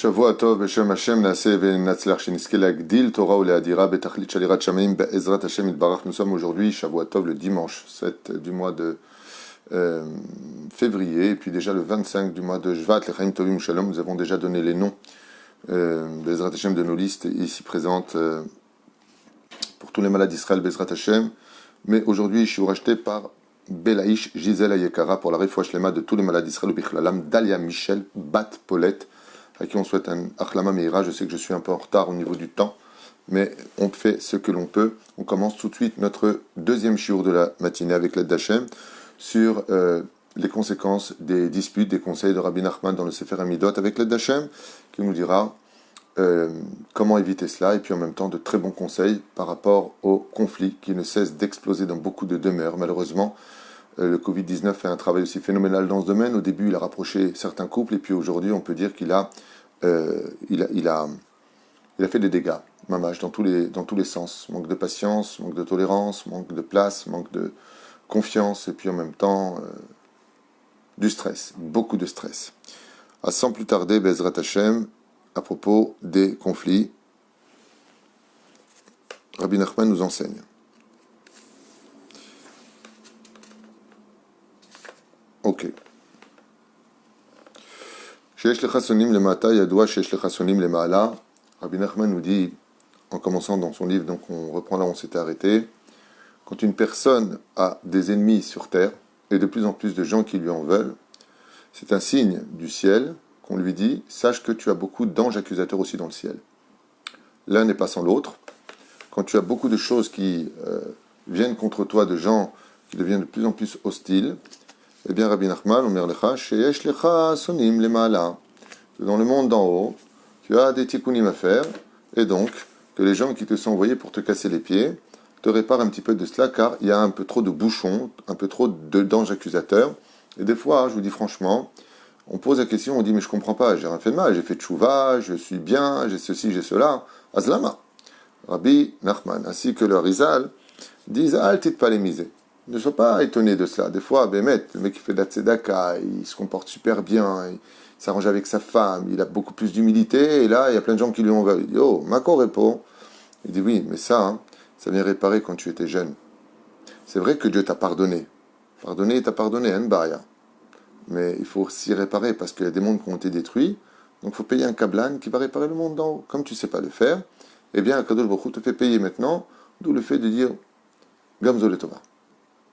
שבוע טוב בשם השם נעשה ונצלח שנזכה להגדיל תורה ולהאדירה בתכלית של יראת שמיים בעזרת השם יתברך. Nous sommes aujourd'hui Shavua Tov le dimanche 7 du mois de février et puis déjà le 25 du mois de Shvat Lechaim Tovim Shalom. Nous avons déjà donné les noms Bezrat Hashem de nos listes ici présentes pour tous les malades d'Israël Bezrat Hashem. Mais aujourd'hui je suis racheté par Belaïch Gisèle Ayekara pour la réfoua shlema de tous les malades d'Israël ou Bichlalam Dalia Michel Bat Paulette à qui on souhaite un Achlama Meira. Je sais que je suis un peu en retard au niveau du temps, mais on fait ce que l'on peut. On commence tout de suite notre deuxième shiur de la matinée avec l'aide d'Hachem sur les conséquences des disputes, des conseils de Rabbi Nachman dans le Sefer Amidot avec l'aide d'Hachem, qui nous dira comment éviter cela, et puis en même temps de très bons conseils par rapport aux conflits qui ne cessent d'exploser dans beaucoup de demeures. Malheureusement, le Covid-19 fait un travail aussi phénoménal dans ce domaine. Au début, il a rapproché certains couples, et puis aujourd'hui, on peut dire qu'il a fait des dégâts, mamache, dans tous les sens. Manque de patience, manque de tolérance, manque de place, manque de confiance, et puis en même temps, du stress, beaucoup de stress. Sans plus tarder, Bezrat Hashem, à propos des conflits, Rabbi Nachman nous enseigne. Ok. Sheyesh lecha sonim lemata yadoua sheyesh lecha sonim lema'ala. Rabbi Nachman nous dit, en commençant dans son livre, donc on reprend là où on s'était arrêté, quand une personne a des ennemis sur terre, et de plus en plus de gens qui lui en veulent, c'est un signe du ciel qu'on lui dit, sache que tu as beaucoup d'anges accusateurs aussi dans le ciel. L'un n'est pas sans l'autre. Quand tu as beaucoup de choses qui viennent contre toi, de gens qui deviennent de plus en plus hostiles, eh bien, Rabbi Nachman, Omer lecha, sheyesh lecha sonim lema'ala. Dans le monde d'en haut, tu as des tikkunim à faire, et donc, que les gens qui te sont envoyés pour te casser les pieds te réparent un petit peu de cela, car il y a un peu trop de bouchons, un peu trop d'anges accusateurs. Et des fois, je vous dis franchement, on pose la question, on dit, mais je comprends pas, j'ai rien fait de mal, j'ai fait tchouva, je suis bien, j'ai ceci, j'ai cela. Azlama. Rabbi Nachman, ainsi que le Rizal, disent, altit palémiser. Ne sois pas étonné de cela. Des fois, Bémet, le mec qui fait de la tzedaka, il se comporte super bien, il s'arrange avec sa femme, il a beaucoup plus d'humilité, et là, il y a plein de gens qui lui en veulent. Il dit, oh, Mako répond. Il dit, oui, mais ça vient réparer quand tu étais jeune. C'est vrai que Dieu t'a pardonné. Pardonné, il t'a pardonné, hein, Baria. Mais il faut s'y réparer, parce qu'il y a des mondes qui ont été détruits, donc il faut payer un kablan qui va réparer le monde d'en haut. Comme tu ne sais pas le faire, eh bien, Akadosh Baruch Hu te fait payer maintenant, d'où le fait de dire, Gamzo le Tova.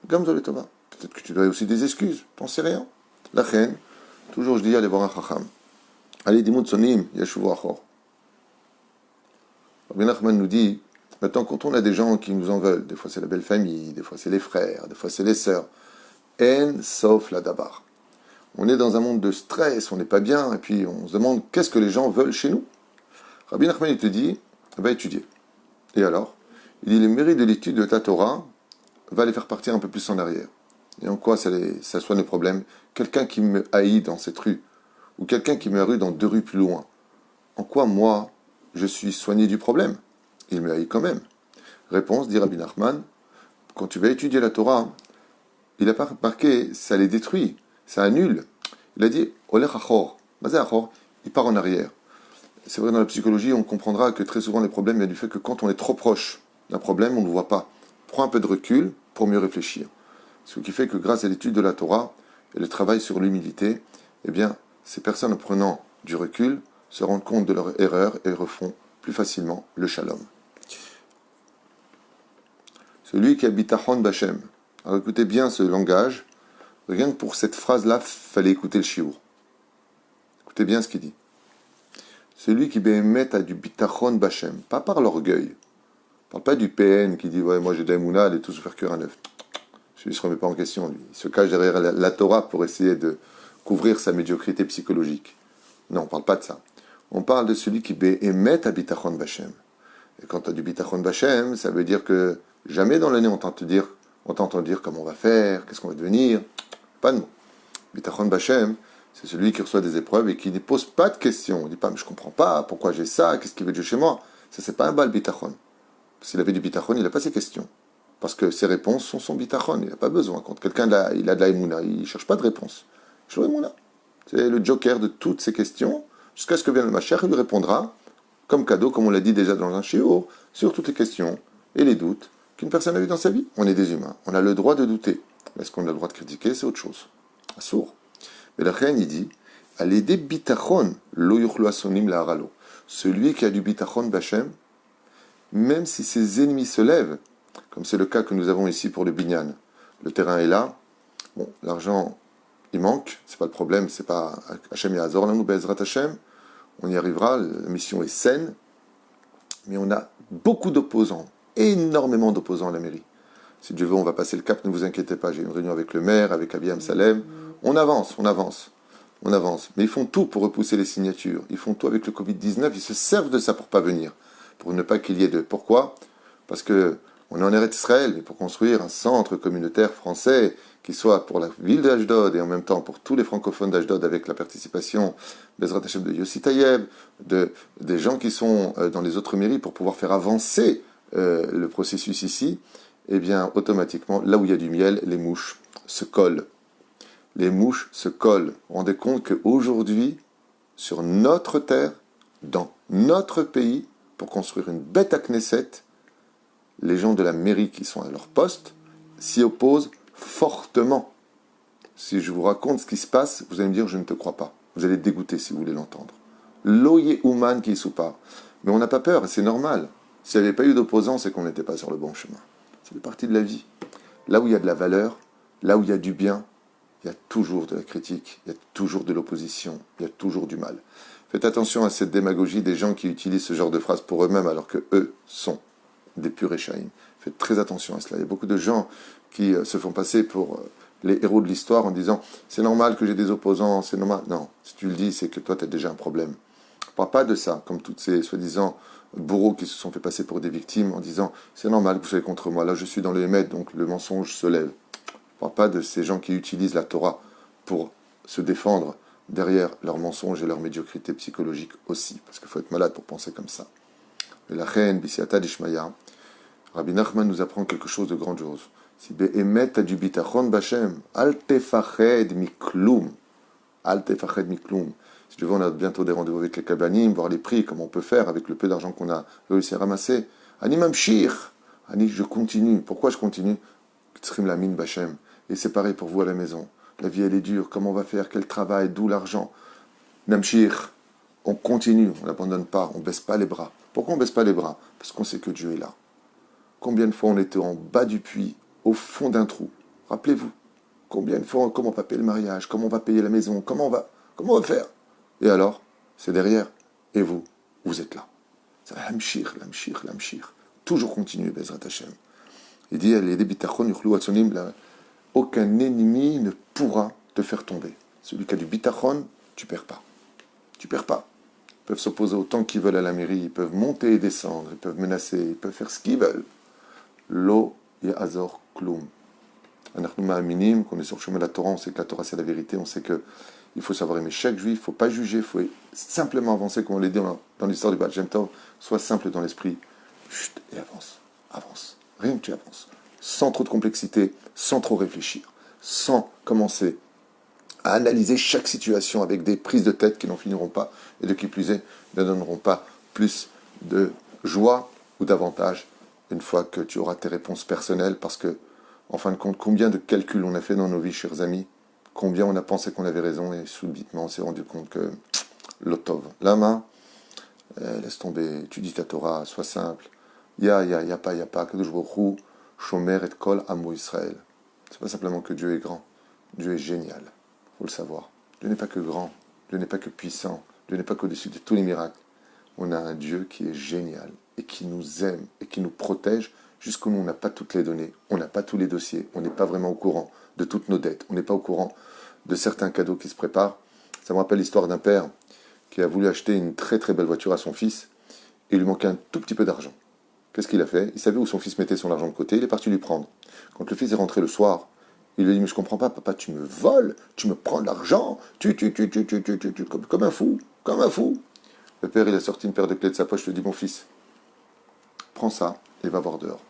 Gamzo le Tova. Peut-être que tu dois aussi des excuses, t'en sais rien. La reine, toujours je dis, allez voir un chacham. Allez, dimut sonim, yashuvu achor. Rabbi Nachman nous dit, maintenant, quand on a des gens qui nous en veulent, des fois c'est la belle famille, des fois c'est les frères, des fois c'est les sœurs, en sauf la dabar. On est dans un monde de stress, on n'est pas bien, et puis on se demande qu'est-ce que les gens veulent chez nous. Rabbi Nachman, il te dit, va étudier. Et alors, il dit, les mérites de l'étude de ta Torah va les faire partir un peu plus en arrière. Et en quoi ça soigne le problème? Quelqu'un qui me haït dans cette rue, ou quelqu'un qui me haït dans 2 rues plus loin, en quoi moi, je suis soigné du problème? Il me haït quand même. Réponse, dit Rabbi Nachman, quand tu vas étudier la Torah, il n'a pas marqué, ça les détruit, ça annule. Il a dit, olech achor, mazé achor, il part en arrière. C'est vrai, dans la psychologie, on comprendra que très souvent les problèmes viennent du fait que quand on est trop proche d'un problème, on ne le voit pas. Prends un peu de recul pour mieux réfléchir. Ce qui fait que grâce à l'étude de la Torah et le travail sur l'humilité, eh bien, ces personnes en prenant du recul se rendent compte de leur erreur et refont plus facilement le shalom. Celui qui a bitachon b'Hashem. Alors écoutez bien ce langage. Rien que pour cette phrase-là, fallait écouter le shiur. Écoutez bien ce qu'il dit. Celui qui bémet a du bitachon b'Hashem, pas par l'orgueil. Il ne parle pas du PN qui dit, ouais, moi j'ai d'aïmouna, elle est tous faire cœur à neuf. Celui-là ne se remet pas en question, lui. Il se cache derrière la Torah pour essayer de couvrir sa médiocrité psychologique. Non, on ne parle pas de ça. On parle de celui qui bémet à bitachon b'Hashem. Et quand tu as du bitachon b'Hashem, ça veut dire que jamais dans l'année on t'entend dire comment on va faire, qu'est-ce qu'on va devenir. Pas de mots. Bitachon b'Hashem, c'est celui qui reçoit des épreuves et qui ne pose pas de questions. Il ne dit pas, mais je ne comprends pas, pourquoi j'ai ça, qu'est-ce qu'il veut Dieu chez moi. Ça, c'est pas un bal bitachon. S'il avait du bitachon, il n'a pas ces questions. Parce que ses réponses sont son bitachon. Il n'a pas besoin. Quand quelqu'un il a de la émouna, il ne cherche pas de réponse. C'est le joker de toutes ces questions. jusqu'à ce que vienne le Mashiach, il lui répondra, comme cadeau, comme on l'a dit déjà dans un shiur, sur toutes les questions et les doutes qu'une personne a eu dans sa vie. On est des humains, on a le droit de douter. Est-ce qu'on a le droit de critiquer? C'est autre chose. Sourd. Mais la reine, il dit, Alédé bitachon, lo yuchlu asonim la haralo. Celui qui a du bitachon b'Hashem, même si ses ennemis se lèvent, comme c'est le cas que nous avons ici pour le binyan, le terrain est là, bon, l'argent, il manque, c'est pas le problème, c'est pas Hachem Yahazor Lanu Be'ezrat Hachem, on y arrivera, la mission est saine, mais on a beaucoup d'opposants, énormément d'opposants à la mairie. Si Dieu veut, on va passer le cap, ne vous inquiétez pas, j'ai une réunion avec le maire, avec Abiyam Salem, on avance, on avance. On avance. Mais ils font tout pour repousser les signatures. Ils font tout avec le Covid-19. Ils se servent de ça pour pas venir. Pour ne pas qu'il y ait de... Pourquoi? Parce que on est en Eretz Israël, mais pour construire un centre communautaire français qui soit pour la ville d'Ashdod et en même temps pour tous les francophones d'Ashdod avec la participation Bezrat Hashem de Yossi Tayeb, des gens qui sont dans les autres mairies pour pouvoir faire avancer le processus ici, eh bien, automatiquement, là où il y a du miel, les mouches se collent. Les mouches se collent. Vous vous rendez compte qu'aujourd'hui, sur notre terre, dans notre pays, pour construire une bête à Knesset, les gens de la mairie qui sont à leur poste s'y opposent fortement. Si je vous raconte ce qui se passe, vous allez me dire je ne te crois pas. Vous allez être dégoûté si vous voulez l'entendre. L'oye Ouman qui soupart. Mais on n'a pas peur, c'est normal. S'il n'y avait pas eu d'opposants, c'est qu'on n'était pas sur le bon chemin. Ça fait partie de la vie. Là où il y a de la valeur, là où il y a du bien, il y a toujours de la critique, il y a toujours de l'opposition, il y a toujours du mal. Faites attention à cette démagogie des gens qui utilisent ce genre de phrases pour eux-mêmes alors que eux sont des purs échaïm. Faites très attention à cela. Il y a beaucoup de gens qui se font passer pour les héros de l'histoire en disant « c'est normal que j'ai des opposants, c'est normal ». Non, si tu le dis, c'est que toi, tu as déjà un problème. On ne parle pas de ça, comme toutes ces soi-disant bourreaux qui se sont fait passer pour des victimes en disant « c'est normal que vous soyez contre moi, là je suis dans le Hémet, donc le mensonge se lève ». On ne parle pas de ces gens qui utilisent la Torah pour se défendre derrière leurs mensonges et leur médiocrité psychologique aussi, parce qu'il faut être malade pour penser comme ça. Et la reine, Bisiata d'Ishmaïa, Rabbi Nachman nous apprend quelque chose de grandiose. Si be'emet t'as du bitachon b'Hashem, al tefached mikloum, al tefached mikloum. Si tu veux, on a bientôt des rendez-vous avec les Kabanim, voir les prix, comment on peut faire avec le peu d'argent qu'on a réussi à ramasser. Ani mamshir, Ani, je continue. Pourquoi je continue? Tzrim lamin b'Hashem. Et c'est pareil pour vous à la maison. La vie, elle est dure. Comment on va faire? Quel travail? D'où l'argent? Namshir. On continue. On n'abandonne pas. On ne baisse pas les bras. Pourquoi on ne baisse pas les bras? Parce qu'on sait que Dieu est là. Combien de fois on était en bas du puits, au fond d'un trou? Rappelez-vous. Combien de fois, comment on va payer le mariage? Comment on va payer la maison? Comment on va faire? Et alors? C'est derrière. Et vous? Vous êtes là. C'est l'amshir, l'amshir, l'amshir. Toujours continuer, Bezrat Hashem. Il dit, les bitachon yuchlu atsonim, aucun ennemi ne pourra te faire tomber. Celui qui a du bitachon, tu perds pas. Tu perds pas. Ils peuvent s'opposer autant qu'ils veulent à la mairie, ils peuvent monter et descendre, ils peuvent menacer, ils peuvent faire ce qu'ils veulent. Lo ya'azor klum. Anachnu ma'aminim, qu'on est sur le chemin de la Torah, on sait que la Torah c'est la vérité, on sait que il faut savoir aimer chaque juif, il ne faut pas juger, il faut simplement avancer, comme on l'a dit dans l'histoire du Baal Shem Tov, sois simple dans l'esprit, chut, et avance, avance, rien que tu avances, sans trop de complexité, sans trop réfléchir, sans commencer à analyser chaque situation avec des prises de tête qui n'en finiront pas, et de qui plus est, ne donneront pas plus de joie ou d'avantage une fois que tu auras tes réponses personnelles, parce que, en fin de compte, combien de calculs on a fait dans nos vies, chers amis, combien on a pensé qu'on avait raison, et subitement on s'est rendu compte que l'otov, la main, laisse tomber, tu dis ta Torah, sois simple, y a pas, que je vous shomer et kol amo Israël. C'est pas simplement que Dieu est grand, Dieu est génial, faut le savoir. Dieu n'est pas que grand, Dieu n'est pas que puissant, Dieu n'est pas qu'au-dessus de tous les miracles. On a un Dieu qui est génial, et qui nous aime, et qui nous protège, jusqu'où on n'a pas toutes les données, on n'a pas tous les dossiers, on n'est pas vraiment au courant de toutes nos dettes, on n'est pas au courant de certains cadeaux qui se préparent. Ça me rappelle l'histoire d'un père qui a voulu acheter une très très belle voiture à son fils, et il lui manquait un tout petit peu d'argent. Qu'est-ce qu'il a fait? Il savait où son fils mettait son argent de côté, il est parti lui prendre. Quand le fils est rentré le soir, il lui a dit, mais je comprends pas, papa, tu me voles, tu me prends de l'argent, comme un fou, comme un fou. Le père, il a sorti une paire de clés de sa poche, je lui ai dit, mon fils, prends ça et va voir dehors.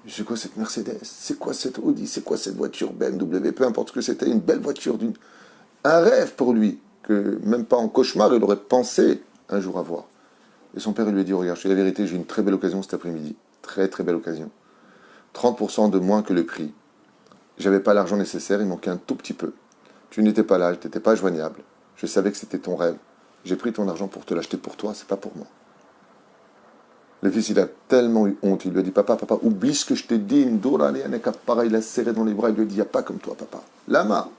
C'est quoi cette Mercedes? C'est quoi cette Audi? C'est quoi cette voiture BMW? Peu importe ce que c'était, une belle voiture, un rêve pour lui. que même pas en cauchemar, il aurait pensé un jour avoir. Et son père il lui a dit, regarde, je te dis la vérité, j'ai une très belle occasion cet après-midi. Très très belle occasion. 30% de moins que le prix. J'avais pas l'argent nécessaire, il manquait un tout petit peu. Tu n'étais pas là, tu n'étais pas joignable. Je savais que c'était ton rêve. J'ai pris ton argent pour te l'acheter pour toi, c'est pas pour moi. Le fils, il a tellement eu honte. Il lui a dit, papa, oublie ce que je t'ai dit. Il l'a serré dans les bras. Il lui a dit, il n'y a pas comme toi, papa. Lama.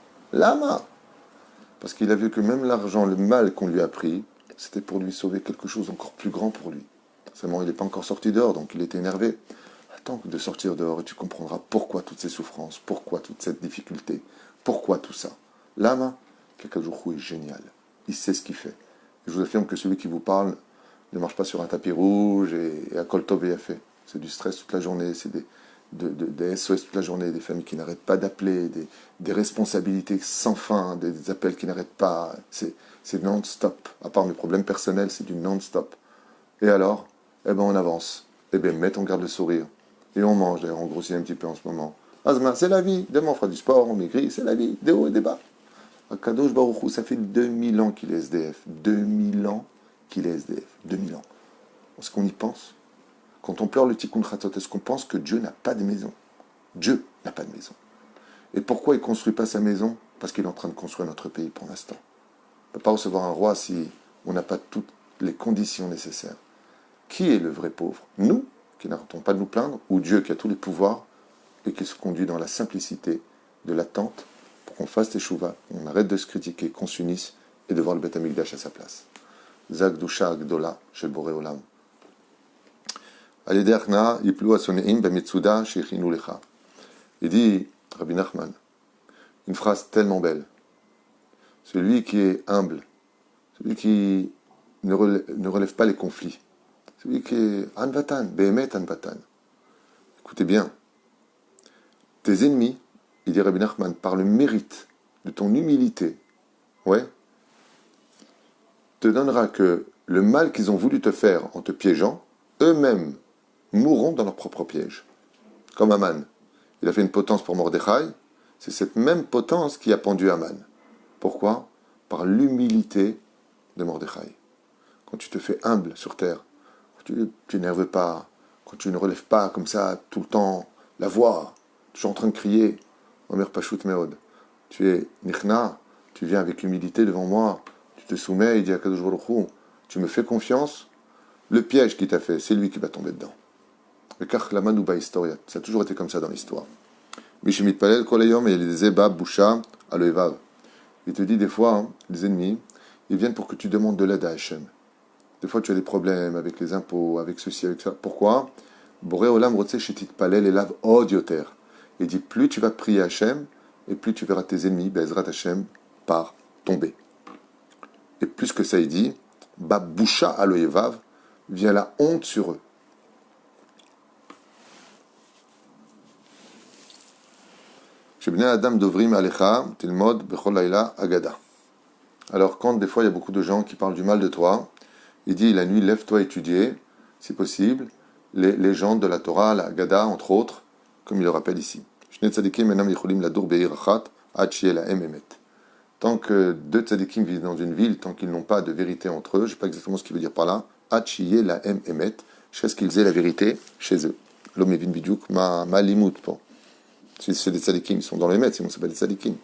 Parce qu'il a vu que même l'argent, le mal qu'on lui a pris, c'était pour lui sauver quelque chose encore plus grand pour lui. Seulement, il n'est pas encore sorti dehors, donc il était énervé. Attends de sortir dehors et tu comprendras pourquoi toutes ces souffrances, pourquoi toute cette difficulté, pourquoi tout ça. Lama, Kakajourou est génial. Il sait ce qu'il fait. Je vous affirme que celui qui vous parle ne marche pas sur un tapis rouge et à Koltov et fait. C'est du stress toute la journée, c'est des SOS toute la journée, des familles qui n'arrêtent pas d'appeler, des responsabilités sans fin, des appels qui n'arrêtent pas. C'est non-stop. À part mes problèmes personnels, c'est du non-stop. Et alors, eh ben on avance. Eh bien, mets ton garde le sourire. Et on mange, d'ailleurs, on grossit un petit peu en ce moment. Azma, c'est la vie. Demain, on fera du sport, on maigrit, c'est la vie. Des hauts et des bas. Akadosh Baruch Hu, ça fait 2000 ans qu'il est SDF. 2000 ans qu'il est SDF. 2000 ans. Est-ce qu'on y pense? Quand on pleure le Tikkun Chatzot, est-ce qu'on pense que Dieu n'a pas de maison? Dieu n'a pas de maison. Et pourquoi il ne construit pas sa maison? Parce qu'il est en train de construire notre pays pour l'instant. On ne peut pas recevoir un roi si on n'a pas toutes les conditions nécessaires. Qui est le vrai pauvre? Nous, qui n'arrêtons pas de nous plaindre, ou Dieu qui a tous les pouvoirs et qui se conduit dans la simplicité de l'attente pour qu'on fasse teshuva, on arrête de se critiquer, qu'on s'unisse et de voir le Beth Amikdash à sa place. Zagdusha Agdola shel Boré Olam. Il dit, Rabbi Nachman, une phrase tellement belle. Celui qui est humble, celui qui ne relève pas les conflits, celui qui est Anvatan, Behemet Anvatan. Écoutez bien, tes ennemis, il dit Rabbi Nachman, par le mérite de ton humilité, ouais, te donnera que le mal qu'ils ont voulu te faire en te piégeant, eux-mêmes mourront dans leur propre piège. Comme Aman. Il a fait une potence pour Mordechai, c'est cette même potence qui a pendu Aman. Pourquoi? Par l'humilité de Mordechai. Quand tu te fais humble sur terre, quand tu n'énerves pas, quand tu ne relèves pas comme ça tout le temps la voix, toujours en train de crier, Omer Pashut Meod, tu es Nichna, tu viens avec humilité devant moi, tu te soumets, il dit à Kadosh Baruch Hu, tu me fais confiance, le piège qu'il t'a fait, c'est lui qui va tomber dedans. Le Kach la Manouba Historia, ça a toujours été comme ça dans l'histoire. Mishimit Palel Kolayom et les Zeba Boucha Aloevav. Il te dit des fois, hein, les ennemis, ils viennent pour que tu demandes de l'aide à Hachem. Des fois, tu as des problèmes avec les impôts, avec ceci, avec ça. Pourquoi? Boré Olam Rotse Shetit Palel et Lav Odioter. Il dit, plus tu vas prier Hachem, et plus tu verras tes ennemis, Bezrat Hachem, par tomber. Et plus que ça, il dit, Baboucha Aloevav, vient la honte sur eux. Alors quand des fois il y a beaucoup de gens qui parlent du mal de toi, il dit la nuit lève-toi étudier, si possible, les gens de la Torah, la Haggadah entre autres, comme il le rappelle ici. Tant que deux tzadikim vivent dans une ville, tant qu'ils n'ont pas de vérité entre eux, je ne sais pas exactement ce qu'il veut dire par là, jusqu'à ce qu'ils aient la vérité chez eux. L'homme est bidiouk ma limut pour. Si c'est des tzadikim, ils sont dans les mètres, sinon c'est pas des tzadikim.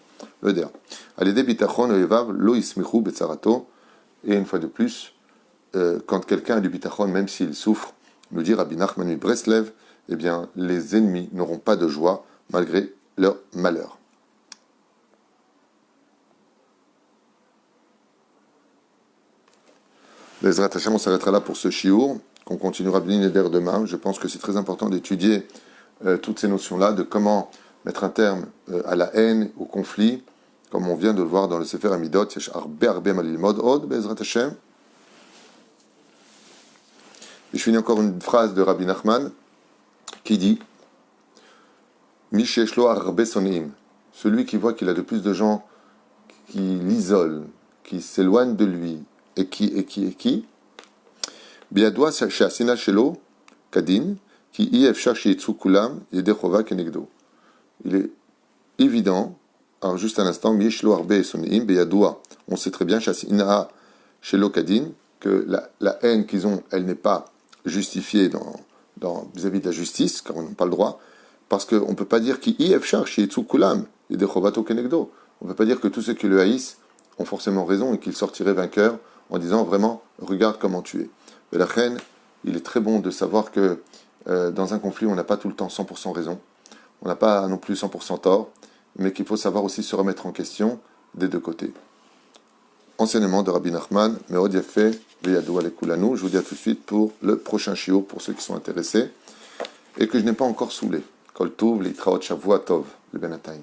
Le der. Alidé bitachon evav lo ismichu betzarato. Et une fois de plus, quand quelqu'un a du bitachon, même s'il souffre, nous dit Rabbi Nachman Breslev, eh bien, les ennemis n'auront pas de joie malgré leur malheur. Bezrat Hashem, on s'arrêtera là pour ce shiur, qu'on continuera bien Neder demain. Je pense que c'est très important d'étudier toutes ces notions-là, de comment mettre un terme à la haine, au conflit, comme on vient de le voir dans le Sefer Amidot, Yesh Arbe Arbe Malilmod Od, Bezrat Hashem. Et je finis encore une phrase de Rabbi Nachman qui dit Misheshlo Arbe Sonim, celui qui voit qu'il a de plus de gens qui l'isolent, qui s'éloignent de lui, et qui Biadoua Shasina Shelo Kadin, qui Ifshar Shitsu Kulam Yedechova Kenegdo. Il est évident Alors juste un instant, Mishlo Arbe Sonim Beyadoua. On sait très bien, Shasina chez Lokadin, que la haine qu'ils ont, elle n'est pas justifiée vis-à-vis de la justice, car on n'a pas le droit, parce qu'on ne peut pas dire qu'il efchar chez Kulam et de Chovato Kenegdo. On ne peut pas dire que tous ceux qui le haïssent ont forcément raison et qu'ils sortiraient vainqueurs en disant vraiment, regarde comment tu es. Mais la reine, il est très bon de savoir que dans un conflit, on n'a pas tout le temps 100% raison, on n'a pas non plus 100% tort, mais qu'il faut savoir aussi se remettre en question des deux côtés. Enseignement de Rabbi Nachman, Meod Yafé, Veyadou Alekulanu. Je vous dis à tout de suite pour le prochain shiur, pour ceux qui sont intéressés, et que je n'ai pas encore saoulé. Kol Tov, Litraot Shavua Tov, le Benatayim.